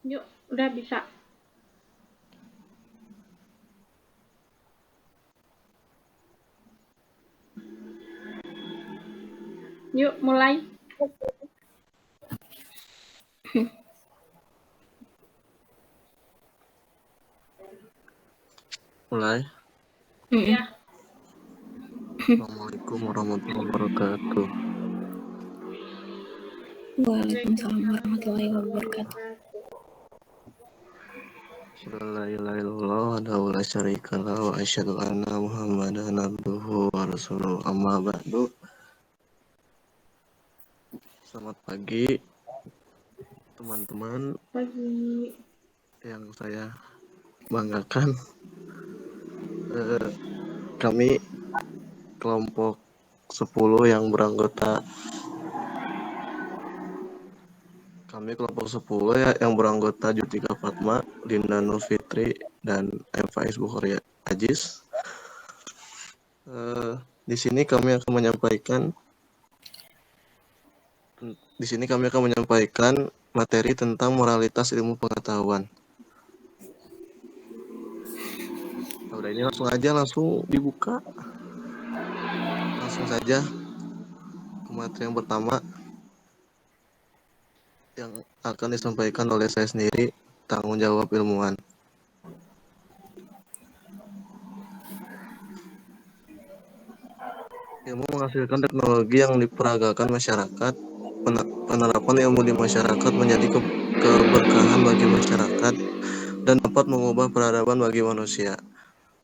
Yuk, udah bisa. Yuk, mulai. Mulai. Iya. Assalamualaikum warahmatullahi wabarakatuh. Waalaikumsalam warahmatullahi wabarakatuh. La ilaha illallah wahdahu la syarikalah wa asyhadu anna Muhammadan abduhu wa rasuluh. Amma ba'du. Selamat pagi teman-teman. Pagi. Yang saya banggakan, kami kelompok 10 yang beranggota yang beranggota Jutika Fatma, Linda Nur Fitri, dan M. Faiz Bukhari Aziz. Di sini kami akan menyampaikan materi tentang moralitas ilmu pengetahuan. Udah, ini langsung dibuka. Langsung saja ke materi yang pertama yang akan disampaikan oleh saya sendiri, tanggung jawab ilmuwan. Ilmu menghasilkan teknologi yang diperagakan masyarakat. Penerapan ilmu di masyarakat menjadi keberkahan bagi masyarakat dan dapat mengubah peradaban bagi manusia.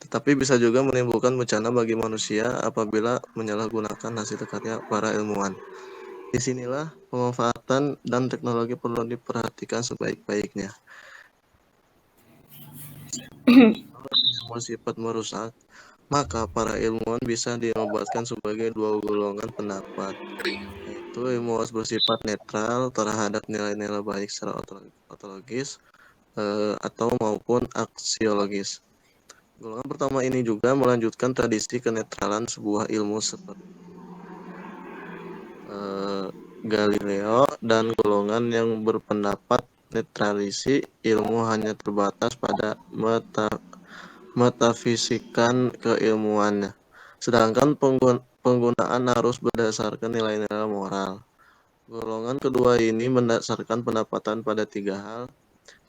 Tetapi bisa juga menimbulkan bencana bagi manusia apabila menyalahgunakan hasil karya para ilmuwan. Disinilah pemanfaatan dan teknologi perlu diperhatikan sebaik-baiknya. Semua sifat merusak, maka para ilmuwan bisa dinobatkan sebagai dua golongan pendapat, yaitu ilmuwan bersifat netral terhadap nilai-nilai baik secara ontologis atau maupun aksiologis. Golongan pertama ini juga melanjutkan tradisi kenetralan sebuah ilmu seperti Galileo, dan golongan yang berpendapat netralisi ilmu hanya terbatas pada metafisikan keilmuannya, sedangkan penggunaan harus berdasarkan nilai-nilai moral. Golongan kedua ini mendasarkan pendapatan pada tiga hal,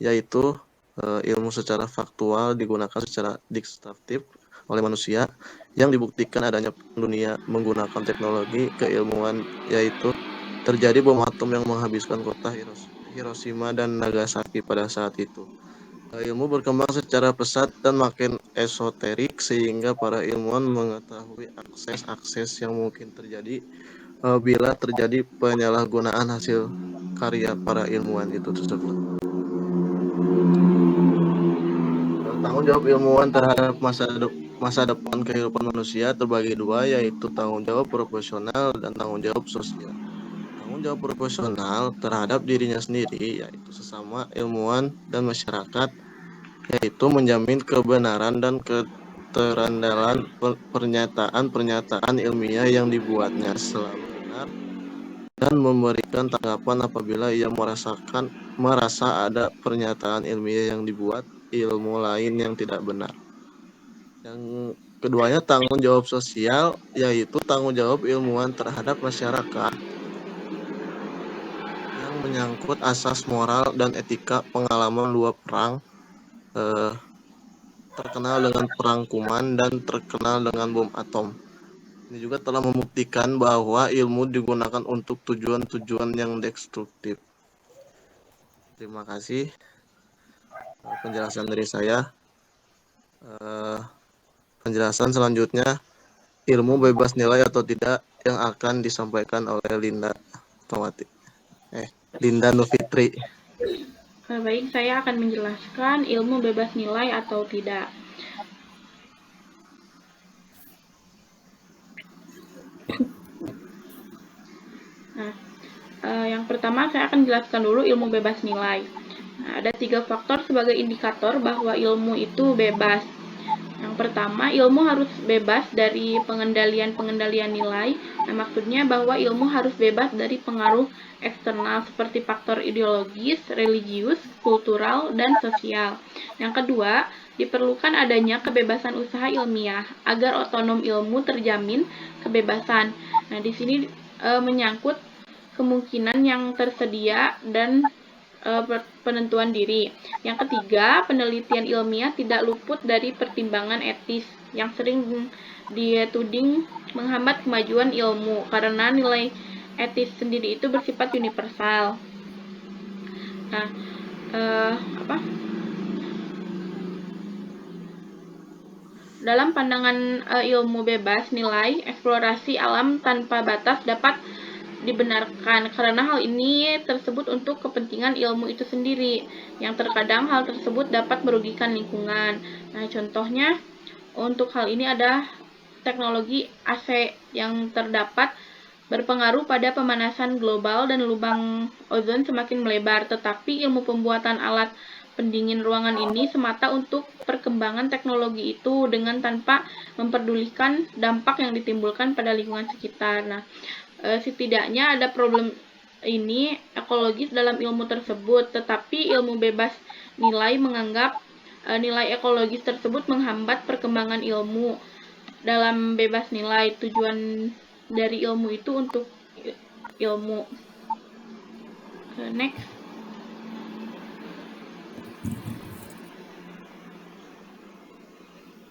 yaitu ilmu secara faktual digunakan secara destruktif oleh manusia yang dibuktikan adanya dunia menggunakan teknologi keilmuan, yaitu terjadi bom atom yang menghabiskan kota Hiroshima dan Nagasaki pada saat itu. Ilmu berkembang secara pesat dan makin esoterik sehingga para ilmuwan mengetahui akses-akses yang mungkin terjadi bila terjadi penyalahgunaan hasil karya para ilmuwan itu tersebut. Tanggung jawab ilmuwan terhadap masa depan kehidupan manusia terbagi dua, yaitu tanggung jawab profesional dan tanggung jawab sosial. Tanggung jawab profesional terhadap dirinya sendiri, yaitu sesama ilmuwan dan masyarakat, yaitu menjamin kebenaran dan keterandalan pernyataan-pernyataan ilmiah yang dibuatnya selalu benar, dan memberikan tanggapan apabila ia merasa ada pernyataan ilmiah yang dibuat ilmu lain yang tidak benar. Yang keduanya tanggung jawab sosial, yaitu tanggung jawab ilmuwan terhadap masyarakat yang menyangkut asas moral dan etika. Pengalaman dua perang terkenal dengan perang Kuman dan terkenal dengan bom atom ini juga telah membuktikan bahwa ilmu digunakan untuk tujuan-tujuan yang destruktif. Terima kasih penjelasan dari saya. Penjelasan selanjutnya, ilmu bebas nilai atau tidak, yang akan disampaikan oleh Linda Nur Fitri. Baik, saya akan menjelaskan ilmu bebas nilai atau tidak. Nah, yang pertama saya akan jelaskan dulu ilmu bebas nilai. Nah, ada 3 faktor sebagai indikator bahwa ilmu itu bebas. Yang Yang pertama, ilmu harus bebas dari pengendalian nilai. Nah, maksudnya bahwa ilmu harus bebas dari pengaruh eksternal seperti faktor ideologis, religius, kultural, dan sosial. Yang kedua, diperlukan adanya kebebasan usaha ilmiah agar otonom ilmu terjamin kebebasan. Nah, di sini menyangkut kemungkinan yang tersedia dan penentuan diri. Yang ketiga, penelitian ilmiah tidak luput dari pertimbangan etis yang sering dituding menghambat kemajuan ilmu karena nilai etis sendiri itu bersifat universal. Nah, dalam pandangan ilmu bebas nilai, eksplorasi alam tanpa batas dapat dibenarkan karena hal ini tersebut untuk kepentingan ilmu itu sendiri, yang terkadang hal tersebut dapat merugikan lingkungan. Nah, contohnya untuk hal ini ada teknologi AC yang terdapat berpengaruh pada pemanasan global dan lubang ozon semakin melebar, tetapi ilmu pembuatan alat pendingin ruangan ini semata untuk perkembangan teknologi itu dengan tanpa memperdulikan dampak yang ditimbulkan pada lingkungan sekitar. Nah, setidaknya ada problem ini ekologis dalam ilmu tersebut, tetapi ilmu bebas nilai menganggap nilai ekologis tersebut menghambat perkembangan ilmu. Dalam bebas nilai, tujuan dari ilmu itu untuk ilmu. Next.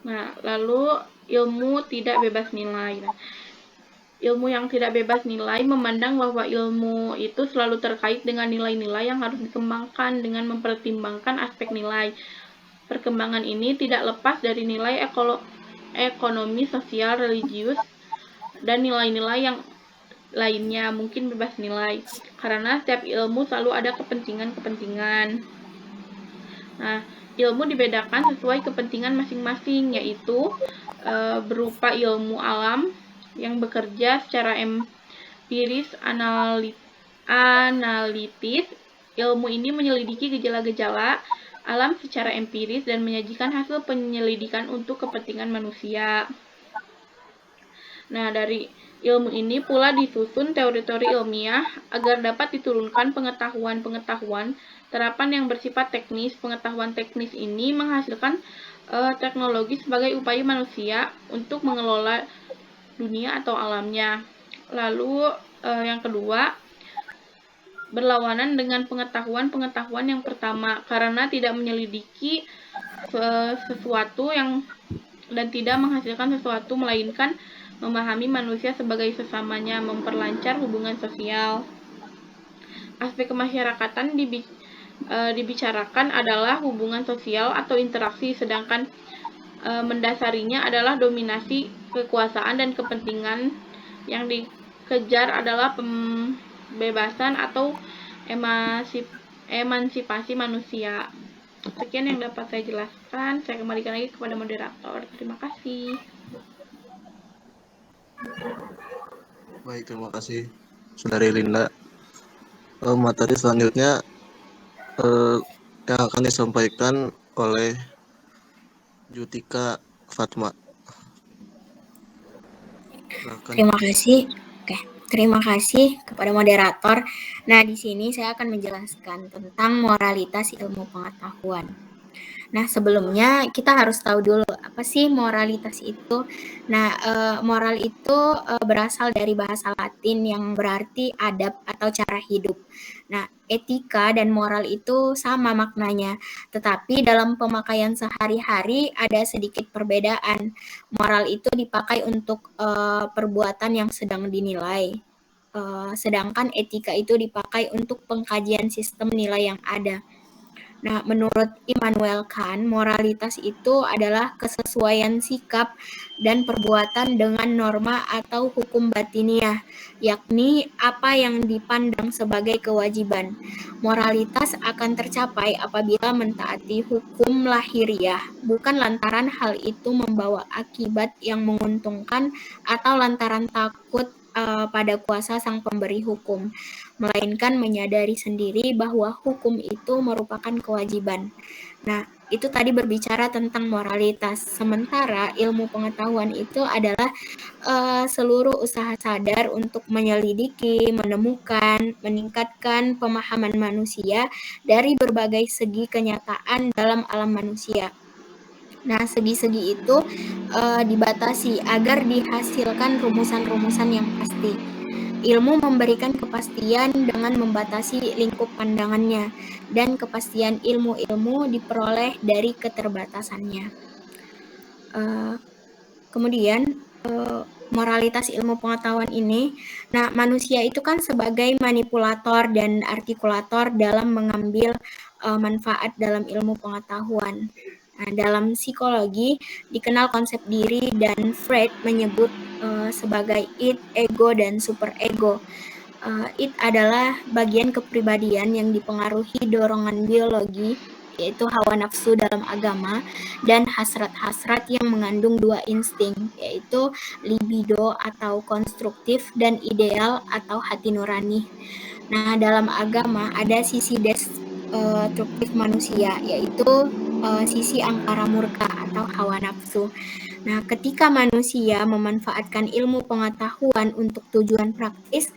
Nah, lalu ilmu tidak bebas nilai. Nah, ilmu yang tidak bebas nilai memandang bahwa ilmu itu selalu terkait dengan nilai-nilai yang harus dikembangkan dengan mempertimbangkan aspek nilai. Perkembangan ini tidak lepas dari nilai ekonomi, sosial, religius, dan nilai-nilai yang lainnya mungkin bebas nilai. Karena setiap ilmu selalu ada kepentingan-kepentingan. Nah, ilmu dibedakan sesuai kepentingan masing-masing, yaitu berupa ilmu alam yang bekerja secara empiris analitis. Ilmu ini menyelidiki gejala-gejala alam secara empiris dan menyajikan hasil penyelidikan untuk kepentingan manusia. Nah, dari ilmu ini pula disusun teori-teori ilmiah agar dapat diturunkan pengetahuan-pengetahuan terapan yang bersifat teknis. Pengetahuan teknis ini menghasilkan teknologi sebagai upaya manusia untuk mengelola dunia atau alamnya. Lalu yang kedua, berlawanan dengan pengetahuan-pengetahuan yang pertama karena tidak menyelidiki sesuatu dan tidak menghasilkan sesuatu, melainkan memahami manusia sebagai sesamanya, memperlancar hubungan sosial. Aspek kemasyarakatan dibicarakan adalah hubungan sosial atau interaksi, sedangkan mendasarinya adalah dominasi kekuasaan dan kepentingan yang dikejar adalah pembebasan atau emansipasi manusia. Sekian yang dapat saya jelaskan. Saya kembalikan lagi kepada moderator. Terima kasih. Baik, terima kasih Saudari Linda. Materi selanjutnya yang akan disampaikan oleh Jutika Fatma. Terima kasih. Oke, terima kasih kepada moderator. Nah, di sini saya akan menjelaskan tentang moralitas ilmu pengetahuan. Nah, sebelumnya kita harus tahu dulu apa sih moralitas itu. Nah, moral itu berasal dari bahasa Latin yang berarti adab atau cara hidup. Nah, etika dan moral itu sama maknanya, tetapi dalam pemakaian sehari-hari ada sedikit perbedaan. Moral itu dipakai untuk perbuatan yang sedang dinilai, sedangkan etika itu dipakai untuk pengkajian sistem nilai yang ada. Nah, menurut Immanuel Kant, moralitas itu adalah kesesuaian sikap dan perbuatan dengan norma atau hukum batiniah, yakni apa yang dipandang sebagai kewajiban. Moralitas akan tercapai apabila mentaati hukum lahiriah, bukan lantaran hal itu membawa akibat yang menguntungkan atau lantaran takut pada kuasa sang pemberi hukum, melainkan menyadari sendiri bahwa hukum itu merupakan kewajiban. Nah, itu tadi berbicara tentang moralitas. Sementara ilmu pengetahuan itu adalah seluruh usaha sadar untuk menyelidiki, menemukan, meningkatkan pemahaman manusia dari berbagai segi kenyataan dalam alam manusia. Nah, segi-segi itu dibatasi agar dihasilkan rumusan-rumusan yang pasti. Ilmu memberikan kepastian dengan membatasi lingkup pandangannya, dan kepastian ilmu-ilmu diperoleh dari keterbatasannya. Kemudian, moralitas ilmu pengetahuan ini, nah manusia itu kan sebagai manipulator dan artikulator dalam mengambil manfaat dalam ilmu pengetahuan. Nah, dalam psikologi dikenal konsep diri dan Freud menyebut sebagai id, ego, dan superego. Id adalah bagian kepribadian yang dipengaruhi dorongan biologi, yaitu hawa nafsu dalam agama, dan hasrat-hasrat yang mengandung dua insting, yaitu libido atau konstruktif dan ideal atau hati nurani. Nah, dalam agama ada sisi destruktif manusia, yaitu sisi angkara murka atau hawa nafsu. Nah, ketika manusia memanfaatkan ilmu pengetahuan untuk tujuan praktis,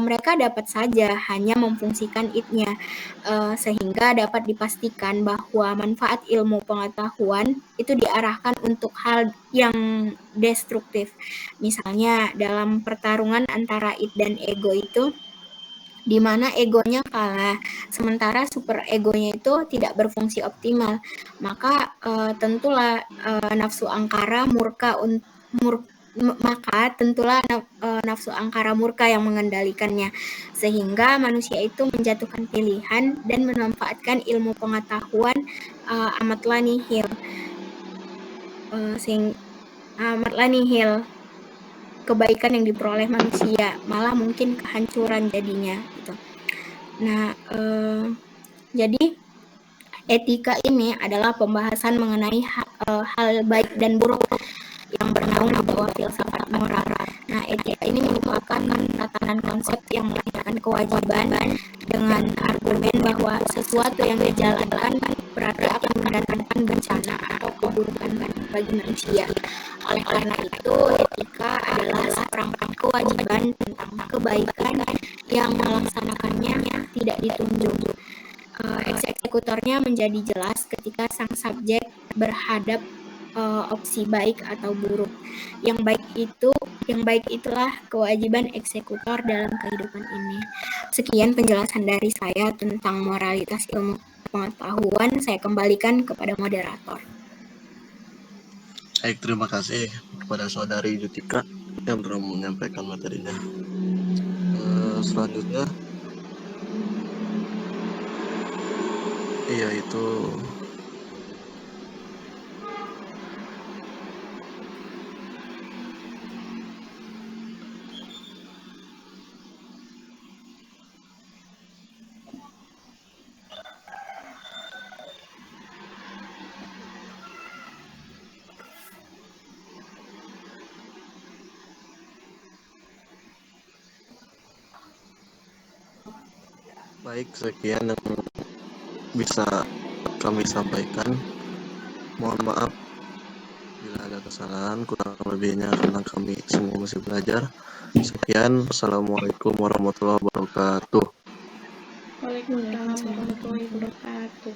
mereka dapat saja hanya memfungsikan id-nya, sehingga dapat dipastikan bahwa manfaat ilmu pengetahuan itu diarahkan untuk hal yang destruktif. Misalnya dalam pertarungan antara id dan ego itu, di mana egonya kalah, sementara super egonya itu tidak berfungsi optimal, maka tentulah nafsu angkara murka nafsu angkara murka yang mengendalikannya, sehingga manusia itu menjatuhkan pilihan dan memanfaatkan ilmu pengetahuan amatlah nihil, kebaikan yang diperoleh manusia, malah mungkin kehancuran jadinya gitu. Nah, jadi etika ini adalah pembahasan mengenai hal baik dan buruk yang bernaung di bawah filsafat moral. Nah, etika ini merupakan tatanan konsep yang melakukan kewajiban dengan argumen bahwa sesuatu yang dijalankan berarti akan mendatangkan bencana atau keburukan bagi manusia. Oleh karena itu, etika adalah seperangkat kewajiban tentang kebaikan yang melaksanakannya tidak ditunjuk. Eksekutornya menjadi jelas ketika sang subjek berhadap opsi baik atau buruk. Yang baik itulah kewajiban eksekutor dalam kehidupan ini. Sekian penjelasan dari saya tentang moralitas ilmu pengetahuan. Saya kembalikan kepada moderator. Baik, terima kasih kepada saudari Jutika yang telah menyampaikan materinya. Selanjutnya yaitu baik, sekian yang bisa kami sampaikan. Mohon maaf bila ada kesalahan, kurang lebihnya karena kami semua masih belajar. Sekian, Assalamualaikum warahmatullahi wabarakatuh. Waalaikumsalam warahmatullahi wabarakatuh.